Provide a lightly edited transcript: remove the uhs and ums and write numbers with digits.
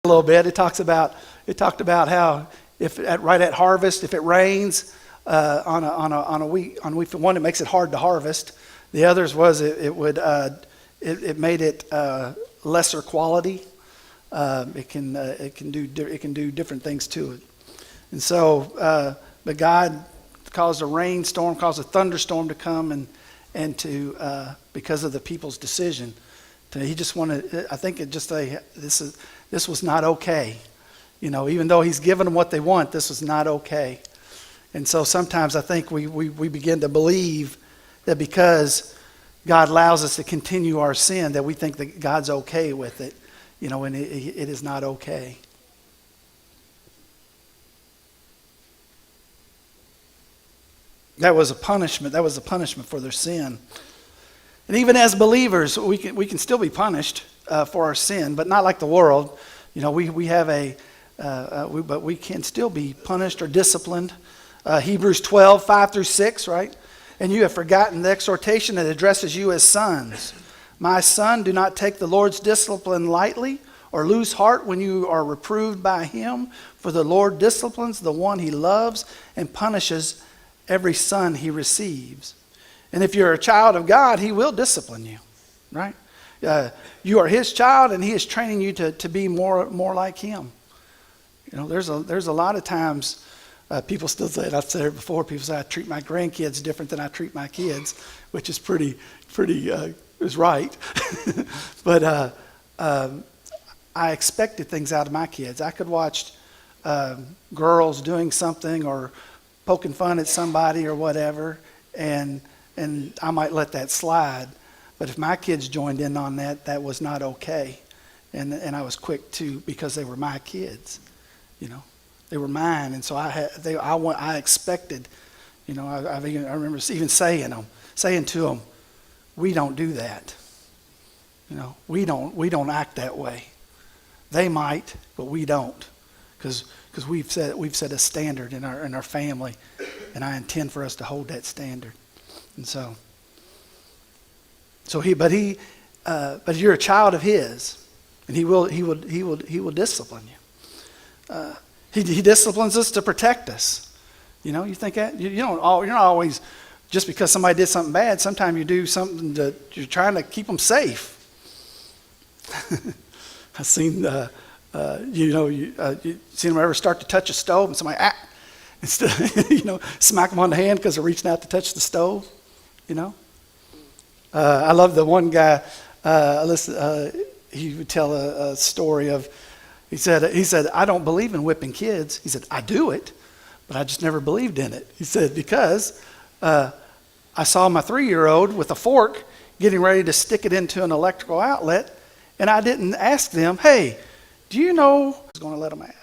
a little bit. It talked about how right at harvest, if it rains on a week one, it makes it hard to harvest. The others was it made it lesser quality. It can do different things to it. And so, but God caused a rainstorm, caused a thunderstorm to come, and to because of the people's decision. He just wanted. I think it just this was not okay. Even though He's given them what they want, this was not okay. And so sometimes I think we begin to believe that because God allows us to continue our sin, that we think that God's okay with it. And it is not okay. That was a punishment. That was a punishment for their sin. And even as believers, we can still be punished for our sin, but not like the world. We have but we can still be punished or disciplined. Hebrews 12, 5-6, right? And you have forgotten the exhortation that addresses you as sons. My son, do not take the Lord's discipline lightly or lose heart when you are reproved by Him. For the Lord disciplines the one He loves and punishes every son He receives. And if you're a child of God, He will discipline you, right? You are His child, and He is training you to be more like Him. There's a lot of times people still say it. I've said it before. People say I treat my grandkids different than I treat my kids, which is pretty is right. But I expected things out of my kids. I could watch girls doing something or poking fun at somebody or whatever, and I might let that slide. But if my kids joined in on that, that was not okay. And I was quick to, because they were my kids, they were mine, and so I expected, I remember even saying to them, we don't do that. We don't act that way. They might, but we don't, because we've set a standard in our family, and I intend for us to hold that standard. And but you're a child of His, and He will discipline you. He disciplines us to protect us. You think that you're not always, just because somebody did something bad. Sometimes you do something that you're trying to keep them safe. I've seen you seen them ever start to touch a stove and somebody instead smack them on the hand because they're reaching out to touch the stove. I love the one guy. He would tell a story of. He said, I don't believe in whipping kids. He said, I do it, but I just never believed in it. He said, because I saw my 3-year-old with a fork getting ready to stick it into an electrical outlet, and I didn't ask them, hey, do you know I was going to let them ask?